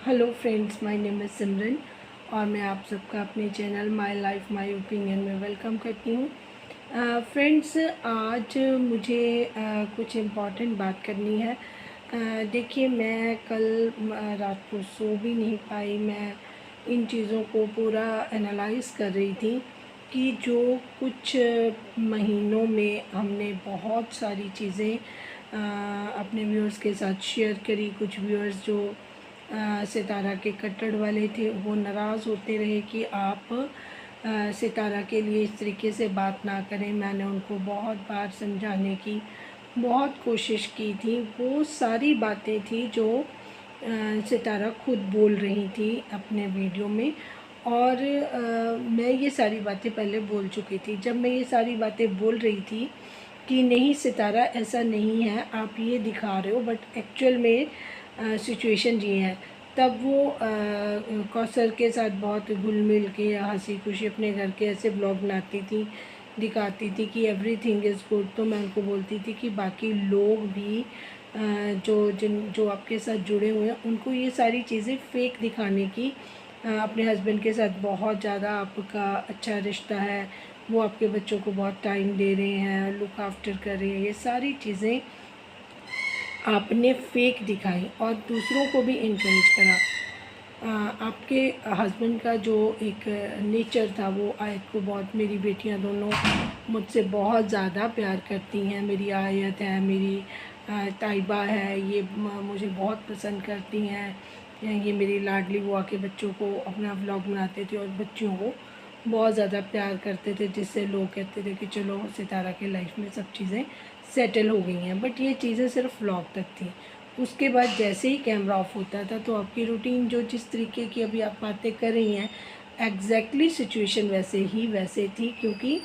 Hello friends, my name is Simran और मैं आप सबका अपने channel my life my opinion में वेलकम करती हूँ। फ्रेंड्स, आज मुझे कुछ इम्पॉर्टेंट बात करनी है। देखिए, मैं कल रात को सो भी नहीं पाई। मैं इन चीज़ों को पूरा एनालाइज़ कर रही थी कि जो कुछ महीनों में हमने बहुत सारी चीज़ें अपने व्यूअर्स के साथ शेयर करी। कुछ व्यूअर्स जो सितारा के कट्टर वाले थे, वो नाराज़ होते रहे कि आप सितारा के लिए इस तरीके से बात ना करें। मैंने उनको बहुत बार समझाने की बहुत कोशिश की थी। वो सारी बातें थी जो सितारा खुद बोल रही थी अपने वीडियो में, और मैं ये सारी बातें पहले बोल चुकी थी। जब मैं ये सारी बातें बोल रही थी कि नहीं सितारा, ऐसा नहीं है, आप ये दिखा रहे हो बट एक्चुअल में सिचुएशन ये है, तब वो कौसर के साथ बहुत घुल मिल के हंसी खुशी अपने घर के ऐसे ब्लॉग बनाती थी, दिखाती थी कि एवरीथिंग इज़ गुड। तो मैं उनको बोलती थी कि बाकी लोग भी जो आपके साथ जुड़े हुए हैं, उनको ये सारी चीज़ें फेक दिखाने की, अपने हस्बैंड के साथ बहुत ज़्यादा आपका अच्छा रिश्ता है, वो आपके बच्चों को बहुत टाइम दे रहे हैं, लुक आफ्टर कर रहे हैं, ये सारी चीज़ें आपने फेक दिखाई और दूसरों को भी इनकरेज करा। आपके हस्बैंड का जो एक नेचर था, वो आयत को बहुत, मेरी बेटियां दोनों मुझसे बहुत ज़्यादा प्यार करती हैं। मेरी आयत है, मेरी ताइबा है, ये मुझे बहुत पसंद करती हैं। ये मेरी लाडली, वो आके बच्चों को अपना व्लॉग बनाते थे और बच्चियों को बहुत ज़्यादा प्यार करते थे, जिससे लोग कहते थे कि चलो सितारा के लाइफ में सब चीज़ें सेटल हो गई हैं। बट ये चीज़ें सिर्फ व्लॉग तक थी। उसके बाद जैसे ही कैमरा ऑफ होता था तो आपकी रूटीन जो जिस तरीके की अभी आप बातें कर रही हैं, एग्जैक्टली सिचुएशन वैसे थी। क्योंकि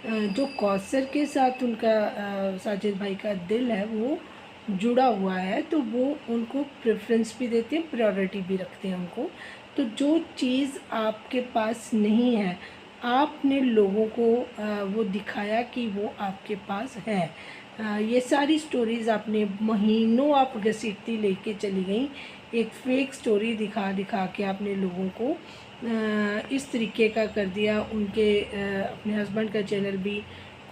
जो कौसर के साथ उनका साजिद भाई का दिल है, वो जुड़ा हुआ है, तो वो उनको प्रेफरेंस भी देते हैं, प्रायोरिटी भी रखते हैं उनको। तो जो चीज़ आपके पास नहीं है, आपने लोगों को वो दिखाया कि वो आपके पास है। ये सारी स्टोरीज़ आपने महीनों आप घसीटती लेके चली गई। एक फेक स्टोरी दिखा दिखा के आपने लोगों को इस तरीके का कर दिया। उनके अपने हस्बैंड का चैनल भी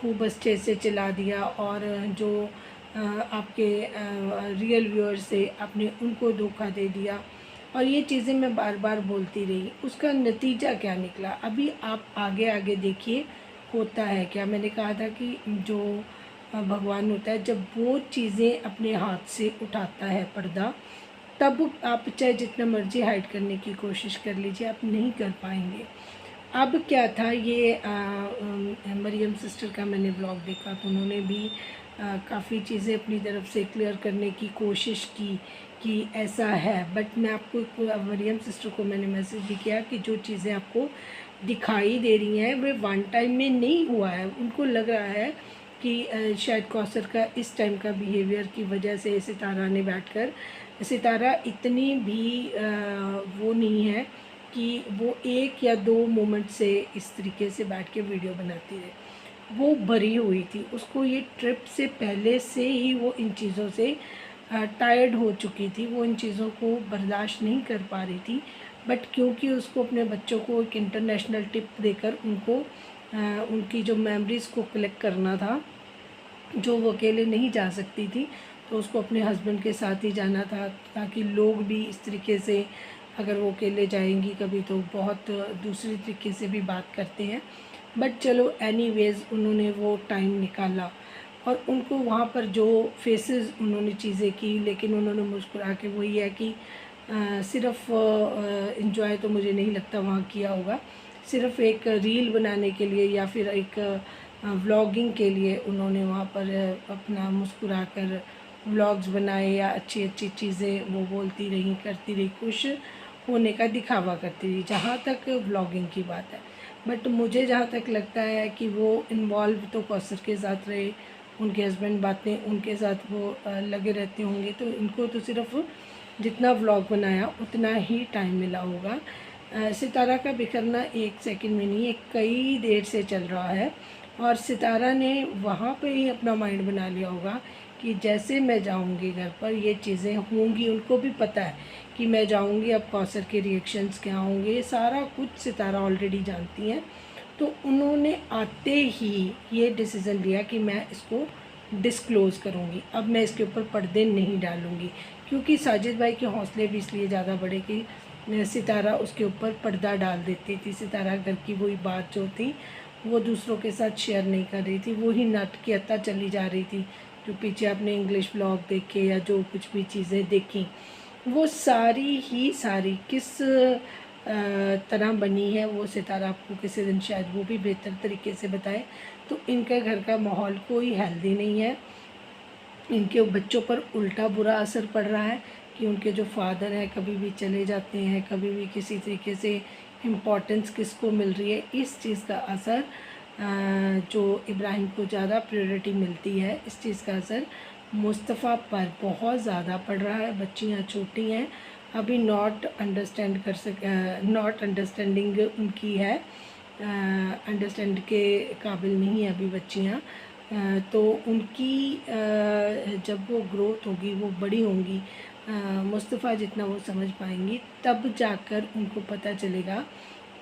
खूब अच्छे से चला दिया, और जो आपके रियल व्यूअर्स थे, आपने उनको धोखा दे दिया। और ये चीज़ें मैं बार बार बोलती रही। उसका नतीजा क्या निकला, अभी आप आगे आगे देखिए होता है क्या। मैंने कहा था कि जो भगवान होता है, जब वो चीज़ें अपने हाथ से उठाता है पर्दा, तब आप चाहे जितना मर्जी हाइड करने की कोशिश कर लीजिए, आप नहीं कर पाएंगे। अब क्या था, ये मरियम सिस्टर का मैंने ब्लॉग देखा, तो उन्होंने भी काफ़ी चीज़ें अपनी तरफ से क्लियर करने की कोशिश की कि ऐसा है। बट मैं आपको, मरियम सिस्टर को मैंने मैसेज भी किया कि जो चीज़ें आपको दिखाई दे रही हैं, वे वन टाइम में नहीं हुआ है। उनको लग रहा है कि शायद कौसर का इस टाइम का बिहेवियर की वजह से सितारा ने बैठकर, सितारा इतनी भी वो नहीं है कि वो एक या दो मोमेंट से इस तरीके से बैठ के वीडियो बनाती रहे। वो भरी हुई थी, उसको ये ट्रिप से पहले से ही वो इन चीज़ों से टायर्ड हो चुकी थी। वो इन चीज़ों को बर्दाश्त नहीं कर पा रही थी। बट क्योंकि उसको अपने बच्चों को एक इंटरनेशनल टिप देकर उनको उनकी जो मेमोरीज़ को कलेक्ट करना था, जो वो अकेले नहीं जा सकती थी, तो उसको अपने हस्बैंड के साथ ही जाना था, ताकि लोग भी इस तरीके से, अगर वो अकेले जाएंगी कभी तो बहुत दूसरी तरीके से भी बात करते हैं। बट चलो एनीवेज, उन्होंने वो टाइम निकाला और उनको वहाँ पर जो फेसेस उन्होंने चीज़ें की, लेकिन उन्होंने मुस्कुरा के, वही है कि सिर्फ इन्जॉय तो मुझे नहीं लगता वहाँ किया होगा। सिर्फ एक रील बनाने के लिए या फिर एक व्लॉगिंग के लिए उन्होंने वहाँ पर अपना मुस्कुरा कर व्लॉग्स बनाए, या अच्छी अच्छी चीज़ें वो बोलती रही, करती रही, खुश होने का दिखावा करती रही, जहाँ तक व्लॉगिंग की बात है। बट मुझे जहाँ तक लगता है कि वो इन्वॉल्व तो कौसर के साथ रहे, उनके हस्बैंड बातें उनके साथ वो लगे रहते होंगे, तो इनको तो सिर्फ जितना व्लॉग बनाया उतना ही टाइम मिला होगा। सितारा का बिखरना एक सेकंड में नहीं, एक कई देर से चल रहा है, और सितारा ने वहाँ पे ही अपना माइंड बना लिया होगा कि जैसे मैं जाऊंगी घर पर ये चीज़ें होंगी, उनको भी पता है कि मैं जाऊंगी, अब कौसर के रिएक्शंस क्या होंगे, सारा कुछ सितारा ऑलरेडी जानती हैं। तो उन्होंने आते ही ये डिसीज़न लिया कि मैं इसको डिस्क्लोज़ करूँगी, अब मैं इसके ऊपर पर्दे नहीं डालूँगी, क्योंकि साजिद भाई के हौसले भी इसलिए ज़्यादा बढ़े कि सितारा उसके ऊपर पर्दा डाल देती थी। सितारा घर की वही बात जो थी वो दूसरों के साथ शेयर नहीं कर रही थी, वही नाटकीयता चली जा रही थी। जो पीछे आपने इंग्लिश ब्लॉग देखे या जो कुछ भी चीज़ें देखी, वो सारी ही सारी किस तरह बनी है, वो सितारा आपको किसी दिन शायद वो भी बेहतर तरीके से बताए। तो इनके घर का माहौल कोई हेल्दी नहीं है, इनके बच्चों पर उल्टा बुरा असर पड़ रहा है कि उनके जो फादर हैं कभी भी चले जाते हैं, कभी भी किसी तरीके से इम्पोर्टेंस किसको मिल रही है, इस चीज़ का असर जो इब्राहिम को ज़्यादा प्रायोरिटी मिलती है, इस चीज़ का असर मुस्तफ़ा पर बहुत ज़्यादा पड़ रहा है। बच्चियाँ छोटी हैं, अभी नॉट अंडरस्टैंडिंग उनकी है, अंडरस्टैंड के काबिल नहीं है अभी बच्चियाँ। तो उनकी जब वो ग्रोथ होगी, वो बड़ी होंगी, मुस्तफ़ा जितना वो समझ पाएंगी, तब जाकर उनको पता चलेगा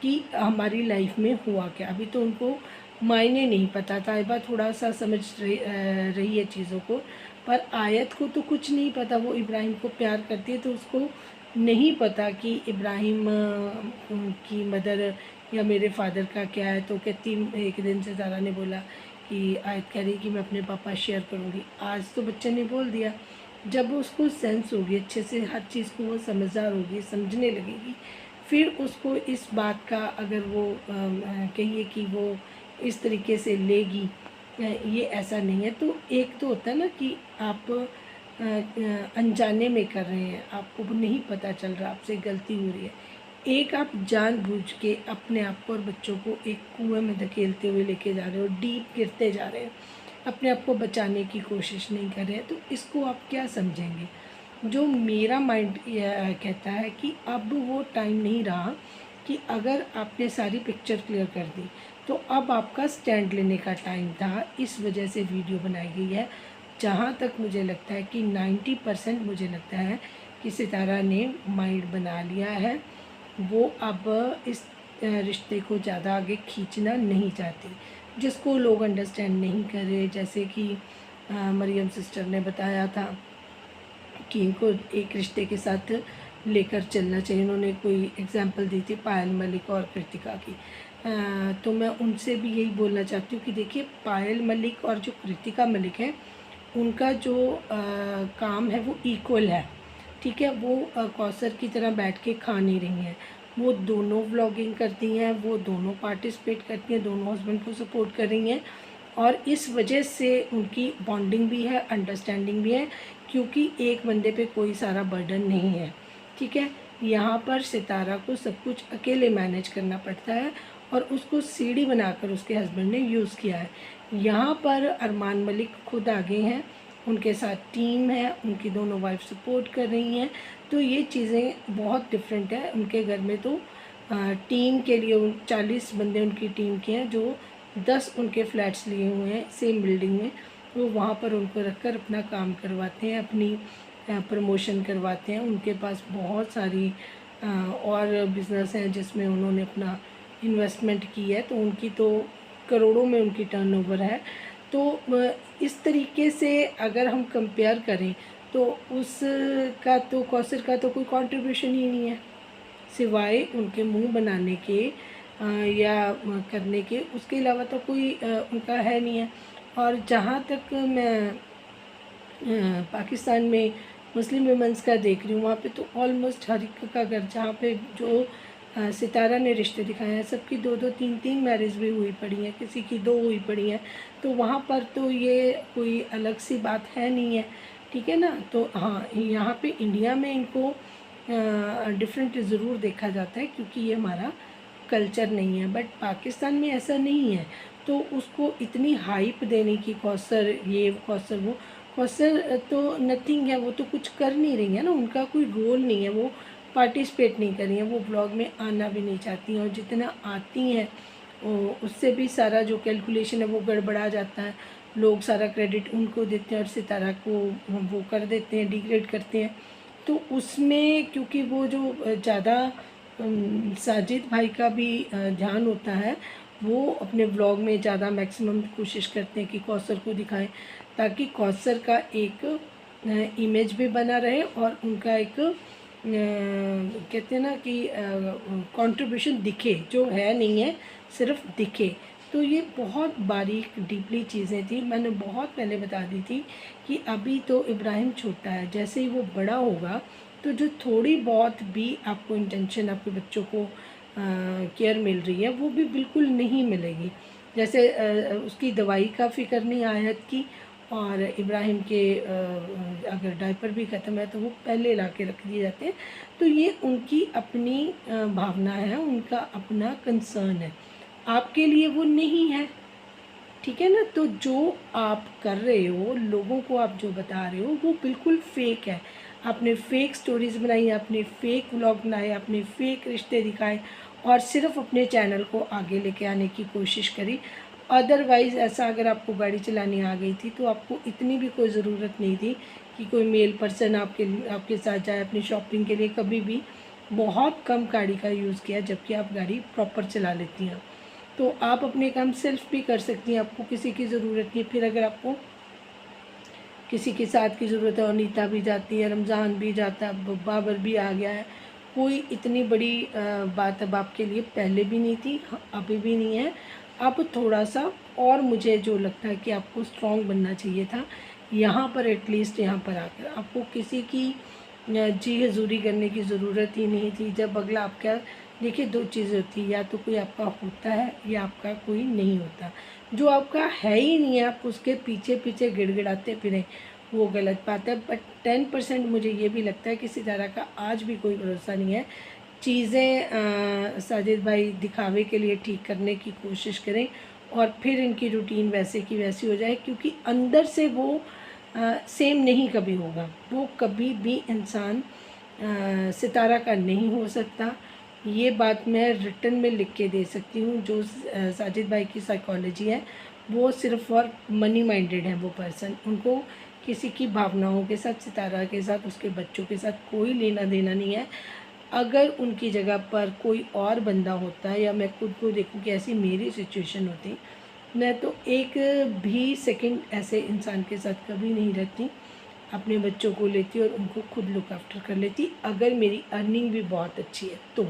कि हमारी लाइफ में हुआ क्या। अभी तो उनको मायने नहीं पता था। ताइबा थोड़ा सा समझ रही है चीज़ों को, पर आयत को तो कुछ नहीं पता। वो इब्राहिम को प्यार करती है, तो उसको नहीं पता कि इब्राहिम की मदर या मेरे फादर का क्या है। तो कहती, एक दिन से ज़ारा ने बोला कि आयत कह रही कि मैं अपने पापा शेयर करूँगी। आज तो बच्चे ने बोल दिया। जब उसको सेंस होगी अच्छे से हर चीज़ को, वो समझदार होगी, समझने लगेगी, फिर उसको इस बात का अगर वो कहिए कि वो इस तरीके से लेगी, ये ऐसा नहीं है। तो एक तो होता है ना कि आप अनजाने में कर रहे हैं, आपको नहीं पता चल रहा आपसे गलती हो रही है। एक आप जानबूझ के अपने आप को और बच्चों को एक कुएं में धकेलते हुए लेके जा रहे हो, डीप गिरते जा रहे हैं, अपने आप को बचाने की कोशिश नहीं कर रहे हैं, तो इसको आप क्या समझेंगे। जो मेरा माइंड कहता है कि अब वो टाइम नहीं रहा कि अगर आपने सारी पिक्चर क्लियर कर दी, तो अब आपका स्टैंड लेने का टाइम था। इस वजह से वीडियो बनाई गई है। जहाँ तक मुझे लगता है कि 90% मुझे लगता है कि सितारा ने माइंड बना लिया है, वो अब इस रिश्ते को ज़्यादा आगे खींचना नहीं चाहती, जिसको लोग अंडरस्टैंड नहीं कर रहे। जैसे कि मरियम सिस्टर ने बताया था कि इनको एक रिश्ते के साथ लेकर चलना चाहिए। उन्होंने कोई एग्जांपल दी थी पायल मलिक और कृतिका की। तो मैं उनसे भी यही बोलना चाहती हूँ कि देखिए, पायल मलिक और जो कृतिका मलिक है, उनका जो काम है वो इक्वल है, ठीक है। वो कौसर की तरह बैठ के खा नहीं रही हैं। वो दोनों व्लॉगिंग करती हैं, वो दोनों पार्टिसिपेट करती हैं, दोनों हस्बैंड को सपोर्ट कर रही हैं, और इस वजह से उनकी बॉन्डिंग भी है, अंडरस्टैंडिंग भी है, क्योंकि एक बंदे पे कोई सारा बर्डन नहीं है, ठीक है। यहाँ पर सितारा को सब कुछ अकेले मैनेज करना पड़ता है, और उसको सीढ़ी बनाकर उसके हस्बैंड ने यूज़ किया है। यहाँ पर अरमान मलिक खुद आगे हैं, उनके साथ टीम है, उनकी दोनों वाइफ सपोर्ट कर रही हैं। तो ये चीज़ें बहुत डिफरेंट है। उनके घर में तो टीम के लिए 40 बंदे उनकी टीम के हैं, जो 10 उनके फ्लैट्स लिए हुए हैं सेम बिल्डिंग में। वो वहाँ पर उनको रखकर अपना काम करवाते हैं, अपनी प्रमोशन करवाते हैं। उनके पास बहुत सारी और बिज़नेस हैं जिसमें उन्होंने अपना इन्वेस्टमेंट की है, तो उनकी तो करोड़ों में उनकी टर्नओवर है। तो इस तरीके से अगर हम कंपेयर करें, तो उसका तो कौसर का तो कोई कंट्रीब्यूशन ही नहीं है, सिवाय उनके मुंह बनाने के या करने के, उसके अलावा तो कोई उनका है नहीं है। और जहाँ तक मैं पाकिस्तान में मुस्लिम वुमेंस का देख रही हूँ, वहाँ पे तो ऑलमोस्ट हर एक का घर, जहाँ पे जो सितारा ने रिश्ते दिखाए हैं, सबकी 2-2 3-3 मैरिज भी हुई पड़ी हैं, किसी की 2 हुई पड़ी हैं। तो वहाँ पर तो ये कोई अलग सी बात है नहीं है, ठीक है ना। तो हाँ, यहाँ पे इंडिया में इनको डिफरेंट ज़रूर देखा जाता है, क्योंकि ये हमारा कल्चर नहीं है। बट पाकिस्तान में ऐसा नहीं है, तो उसको इतनी हाइप देने की, कौसर ये कौसर वो, कौसर तो नथिंग है, वो तो कुछ कर नहीं रही है ना, उनका कोई रोल नहीं है, वो पार्टिसिपेट नहीं कर रही हैं, वो ब्लॉग में आना भी नहीं चाहती हैं, और जितना आती हैं उससे भी सारा जो कैलकुलेशन है वो गड़बड़ा जाता है। लोग सारा क्रेडिट उनको देते हैं और सितारा को वो कर देते हैं, डिग्रेड करते हैं। तो उसमें क्योंकि वो जो ज़्यादा साजिद भाई का भी ध्यान होता है, वो अपने व्लॉग में ज़्यादा मैक्सिमम कोशिश करते हैं कि कौसर को दिखाएं, ताकि कौसर का एक इमेज भी बना रहे और उनका एक कहते हैं ना कि कंट्रीब्यूशन दिखे, जो है नहीं है सिर्फ दिखे। तो ये बहुत बारीक डीपली चीज़ें थी, मैंने बहुत पहले बता दी थी कि अभी तो इब्राहिम छोटा है, जैसे ही वो बड़ा होगा तो जो थोड़ी बहुत भी आपको इंटेंशन आपके बच्चों को केयर मिल रही है वो भी बिल्कुल नहीं मिलेगी। जैसे उसकी दवाई का फ़िक्र नहीं आयत की, और इब्राहिम के अगर डायपर भी ख़त्म है तो वो पहले ला के रख दिए जाते हैं। तो ये उनकी अपनी भावना है, उनका अपना कंसर्न है, आपके लिए वो नहीं है, ठीक है ना। तो जो आप कर रहे हो, लोगों को आप जो बता रहे हो वो बिल्कुल फेक है। आपने फेक स्टोरीज़ बनाई, आपने फेक व्लॉग बनाए, आपने फेक रिश्ते दिखाए और सिर्फ अपने चैनल को आगे लेके आने की कोशिश करी। अदरवाइज़ ऐसा अगर आपको गाड़ी चलानी आ गई थी तो आपको इतनी भी कोई ज़रूरत नहीं थी कि कोई मेल पर्सन आपके साथ जाए अपनी शॉपिंग के लिए। कभी भी बहुत कम गाड़ी का यूज़ किया, जबकि आप गाड़ी प्रॉपर चला लेती हैं। तो आप अपने काम सेल्फ भी कर सकती हैं, आपको किसी की ज़रूरत नहीं। फिर अगर आपको किसी के साथ की ज़रूरत है, और नीता भी जाती है, रमज़ान भी जाता है, बाबर भी आ गया है, कोई इतनी बड़ी बात अब आपके लिए पहले भी नहीं थी, अभी भी नहीं है। अब थोड़ा सा और मुझे जो लगता है कि आपको स्ट्रॉन्ग बनना चाहिए था यहाँ पर, एटलीस्ट यहाँ पर आकर आपको किसी की जी हजूरी करने की ज़रूरत ही नहीं थी। जब अगला आपका, देखिए दो चीज़ें होती है, या तो कोई आपका होता है या आपका कोई नहीं होता। जो आपका है ही नहीं है, आप उसके पीछे पीछे गिड़गिड़ाते फिरें, वो गलत बात है। बट 10% मुझे ये भी लगता है कि सितारा का आज भी कोई भरोसा नहीं है। चीज़ें साजिद भाई दिखावे के लिए ठीक करने की कोशिश करें और फिर इनकी रूटीन वैसे की वैसी हो जाए, क्योंकि अंदर से वो सेम नहीं कभी होगा। वो कभी भी इंसान सितारा का नहीं हो सकता। ये बात मैं रिटन में लिख के दे सकती हूँ। जो साजिद भाई की साइकोलॉजी है वो सिर्फ और मनी माइंडेड है वो पर्सन। उनको किसी की भावनाओं के साथ, सितारा के साथ, उसके बच्चों के साथ कोई लेना देना नहीं है। अगर उनकी जगह पर कोई और बंदा होता है, या मैं खुद को देखूँ कि ऐसी मेरी सिचुएशन होती, मैं तो एक भी सेकंड ऐसे इंसान के साथ कभी नहीं रहती, अपने बच्चों को लेती और उनको खुद लुक आफ्टर कर लेती, अगर मेरी अर्निंग भी बहुत अच्छी है तो,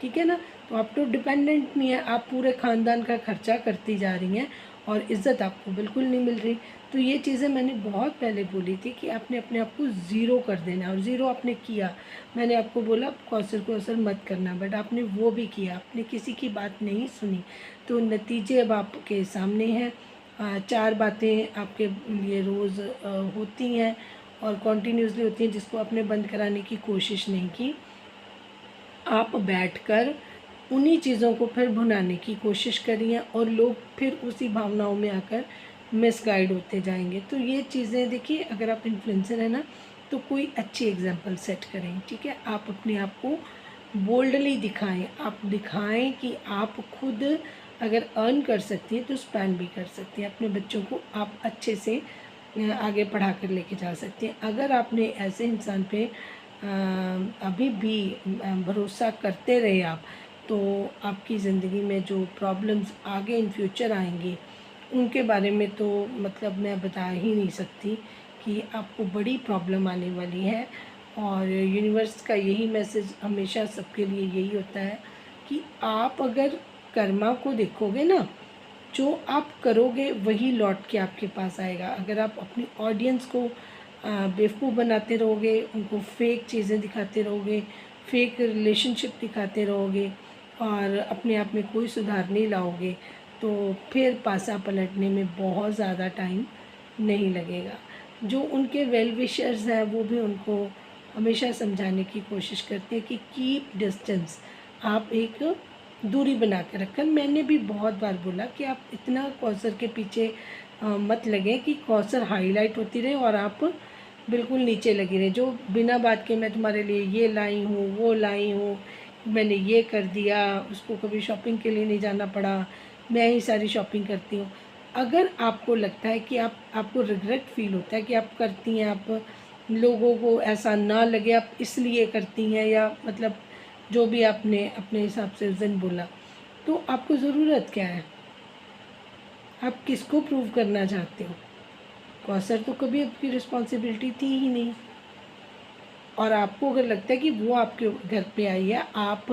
ठीक है ना। तो आप तो डिपेंडेंट नहीं है, आप पूरे ख़ानदान का खर्चा करती जा रही हैं और इज़्ज़त आपको बिल्कुल नहीं मिल रही। तो ये चीज़ें मैंने बहुत पहले बोली थी कि आपने अपने आप को ज़ीरो कर देना है, और ज़ीरो आपने किया। मैंने आपको बोला कौसर को असर मत करना, बट आपने वो भी किया, आपने किसी की बात नहीं सुनी। तो नतीजे अब आपके सामने हैं। 4 बातें आपके लिए रोज़ होती हैं और कॉन्टीन्यूसली होती हैं, जिसको आपने बंद कराने की कोशिश नहीं की। आप बैठकर उन्हीं चीज़ों को फिर भुनाने की कोशिश करिए और लोग फिर उसी भावनाओं में आकर मिसगाइड होते जाएंगे। तो ये चीज़ें देखिए, अगर आप इन्फ्लुएंसर हैं ना, तो कोई अच्छी एग्जांपल सेट करें, ठीक है। आप अपने आप को बोल्डली दिखाएं, आप दिखाएं कि आप खुद अगर अर्न कर सकती हैं तो स्पेंड भी कर सकती हैं। अपने बच्चों को आप अच्छे से आगे पढ़ा कर लेके जा सकती हैं। अगर आपने ऐसे इंसान पे अभी भी भरोसा करते रहे आप, तो आपकी ज़िंदगी में जो प्रॉब्लम्स आगे इन फ्यूचर आएंगी उनके बारे में तो मतलब मैं बता ही नहीं सकती कि आपको बड़ी प्रॉब्लम आने वाली है। और यूनिवर्स का यही मैसेज हमेशा सबके लिए यही होता है कि आप अगर कर्मा को देखोगे ना, जो आप करोगे वही लौट के आपके पास आएगा। अगर आप अपनी ऑडियंस को बेवकूफ़ बनाते रहोगे, उनको फेक चीज़ें दिखाते रहोगे, फेक रिलेशनशिप दिखाते रहोगे और अपने आप में कोई सुधार नहीं लाओगे, तो फिर पासा पलटने में बहुत ज़्यादा टाइम नहीं लगेगा। जो उनके वेल विशर्स हैं वो भी उनको हमेशा समझाने की कोशिश करते हैं कि कीप डिस्टेंस, आप एक दूरी बना के रखें। मैंने भी बहुत बार बोला कि आप इतना कौसर के पीछे मत लगें कि कौसर हाईलाइट होती रहे और आप बिल्कुल नीचे लगी रहे। जो बिना बात के मैं तुम्हारे लिए ये लाई हूँ, वो लाई हूँ, मैंने ये कर दिया, उसको कभी शॉपिंग के लिए नहीं जाना पड़ा, मैं ही सारी शॉपिंग करती हूँ। अगर आपको लगता है कि आपको रिग्रेट फील होता है कि आप करती हैं, आप लोगों को ऐसा ना लगे आप इसलिए करती हैं, या मतलब जो भी आपने अपने हिसाब से उस दिन बोला, तो आपको ज़रूरत क्या है? आप किसको प्रूव करना चाहते हो? कौसर तो कभी आपकी रिस्पॉन्सिबिलिटी थी ही नहीं। और आपको अगर लगता है कि वो आपके घर पे आई है, आप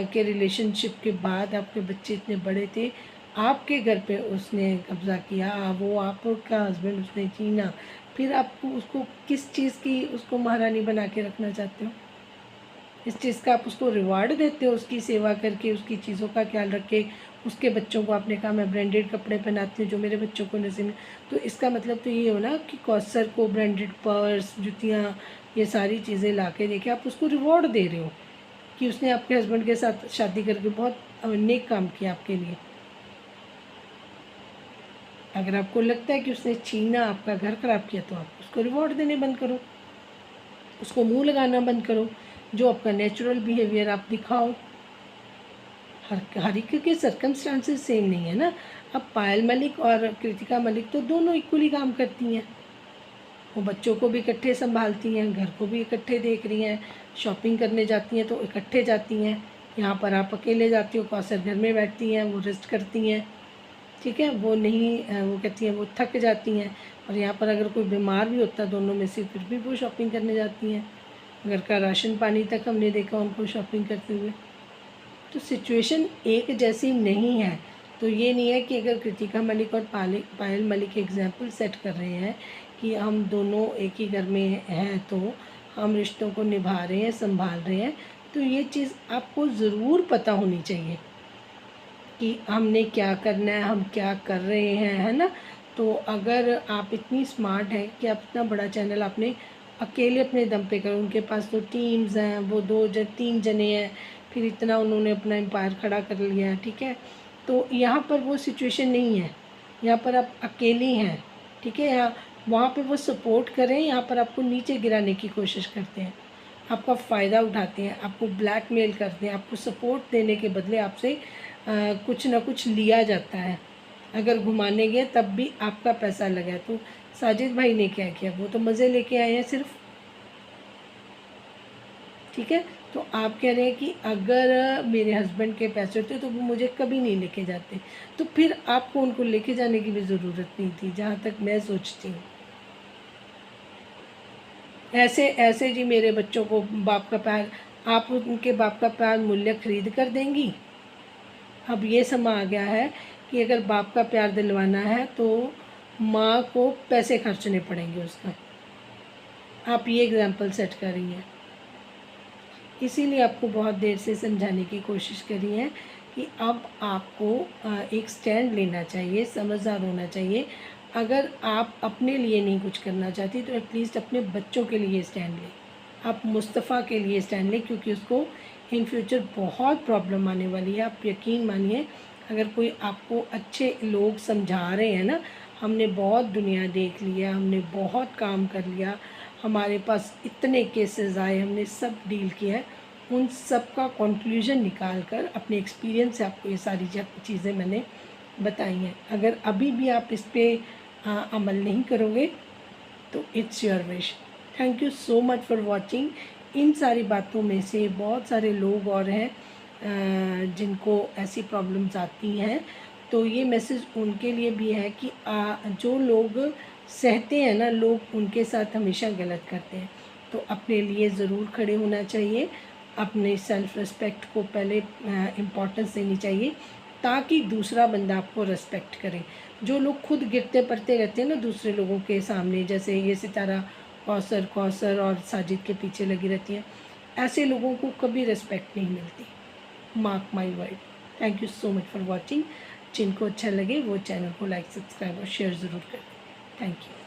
के रिलेशनशिप के बाद आपके बच्चे इतने बड़े थे, आपके घर पे उसने कब्ज़ा किया, वो आपका हस्बैंड उसने छीना, फिर आपको उसको किस चीज़ की उसको महारानी बना के रखना चाहते हो? इस चीज़ का आप उसको रिवार्ड देते हो, उसकी सेवा करके, उसकी चीज़ों का ख्याल रख के। उसके बच्चों को आपने कहा मैं ब्रांडेड कपड़े पहनाती हूँ जो मेरे बच्चों को नसीब नहीं, तो इसका मतलब तो ये हो ना कि कौसर को ब्रांडेड पर्स, जुतियाँ, ये सारी चीज़ें ला के देके आप उसको रिवॉर्ड दे रहे हो कि उसने आपके हस्बैंड के साथ शादी करके बहुत नेक काम किया आपके लिए। अगर आपको लगता है कि उसने छीना, आपका घर खराब किया, तो आप उसको रिवॉर्ड देने बंद करो, उसको मुँह लगाना बंद करो, जो आपका नेचुरल बिहेवियर आप दिखाओ। हर एक के सर्कमस्टांसेस सेम नहीं है ना। अब पायल मलिक और कृतिका मलिक तो दोनों इक्वली काम करती हैं। वो बच्चों को भी इकट्ठे संभालती हैं, घर को भी इकट्ठे देख रही हैं, शॉपिंग करने जाती हैं तो इकट्ठे जाती हैं। यहाँ पर आप अकेले जाती हो, कौसर घर में बैठती हैं, वो रेस्ट करती हैं, ठीक है, वो नहीं वो कहती हैं वो थक जाती हैं। और यहाँ पर अगर कोई बीमार भी होता है दोनों में से, फिर भी वो शॉपिंग करने जाती हैं। घर का राशन पानी तक हमने देखा उनको शॉपिंग करते हुए। तो सिचुएशन एक जैसी नहीं है। तो ये नहीं है कि अगर कृतिका मलिक और पायल मलिक एग्जाम्पल सेट कर रहे हैं कि हम दोनों एक ही घर में हैं, तो हम रिश्तों को निभा रहे हैं, संभाल रहे हैं, तो ये चीज़ आपको ज़रूर पता होनी चाहिए कि हमने क्या करना है, हम क्या कर रहे हैं, है ना। तो अगर आप इतनी स्मार्ट हैं कि आप इतना बड़ा चैनल आपने अकेले अपने दम पे करो, उनके पास तो टीम्स हैं, वो 3 जने हैं, फिर इतना उन्होंने अपना एम्पायर खड़ा कर लिया है, ठीक है। तो यहाँ पर वो सिचुएशन नहीं है, यहाँ पर आप अकेली हैं, ठीक है। यहाँ वहाँ पे वो सपोर्ट करें, यहाँ पर आपको नीचे गिराने की कोशिश करते हैं, आपका फ़ायदा उठाते हैं, आपको ब्लैकमेल करते हैं, आपको सपोर्ट देने के बदले आपसे कुछ ना कुछ लिया जाता है। अगर घुमाने गए तब भी आपका पैसा लगा। तो साजिद भाई ने क्या किया, वो तो मज़े लेके आए हैं सिर्फ, ठीक है। तो आप कह रहे हैं कि अगर मेरे हस्बैंड के पैसे होते तो वो मुझे कभी नहीं लेके जाते, तो फिर आपको उनको लेके जाने की भी ज़रूरत नहीं थी, जहाँ तक मैं सोचती हूँ। ऐसे ऐसे जी मेरे बच्चों को बाप का प्यार, आप उनके बाप का प्यार मूल्य खरीद कर देंगी? अब ये समा आ गया है कि अगर बाप का प्यार दिलवाना है तो माँ को पैसे खर्चने पड़ेंगे उसका। आप ये एग्ज़ाम्पल सेट कर रही हैं, इसीलिए आपको बहुत देर से समझाने की कोशिश करी है कि अब आपको एक स्टैंड लेना चाहिए, समझदार होना चाहिए। अगर आप अपने लिए नहीं कुछ करना चाहती तो एटलीस्ट अपने बच्चों के लिए स्टैंड लें। आप मुस्तफ़ा के लिए स्टैंड लें, क्योंकि उसको इन फ्यूचर बहुत प्रॉब्लम आने वाली है। आप यकीन मानिए, अगर कोई आपको अच्छे लोग समझा रहे हैं ना, हमने बहुत दुनिया देख लिया, हमने बहुत काम कर लिया, हमारे पास इतने केसेस आए, हमने सब डील किया है, उन सब का कंक्लूजन निकाल कर अपने एक्सपीरियंस से आपको ये सारी चीज़ें मैंने बताई हैं। अगर अभी भी आप इस पर अमल नहीं करोगे तो it's your wish. Thank you so much for watching. इन सारी बातों में से बहुत सारे लोग और हैं जिनको ऐसी प्रॉब्लम्स आती हैं, तो ये मैसेज उनके लिए भी है कि जो लोग सहते हैं ना, लोग उनके साथ हमेशा गलत करते हैं, तो अपने लिए ज़रूर खड़े होना चाहिए, अपने सेल्फ़ रिस्पेक्ट को पहले इम्पोर्टेंस देनी चाहिए, ताकि दूसरा बंदा आपको रिस्पेक्ट करे। जो लोग खुद गिरते पड़ते रहते हैं ना दूसरे लोगों के सामने, जैसे ये सितारा कौसर और साजिद के पीछे लगी रहती हैं, ऐसे लोगों को कभी रिस्पेक्ट नहीं मिलती। Mark my word. Thank you so much for watching. जिनको अच्छा लगे वो चैनल को लाइक, सब्सक्राइब और शेयर ज़रूर करें। Thank you.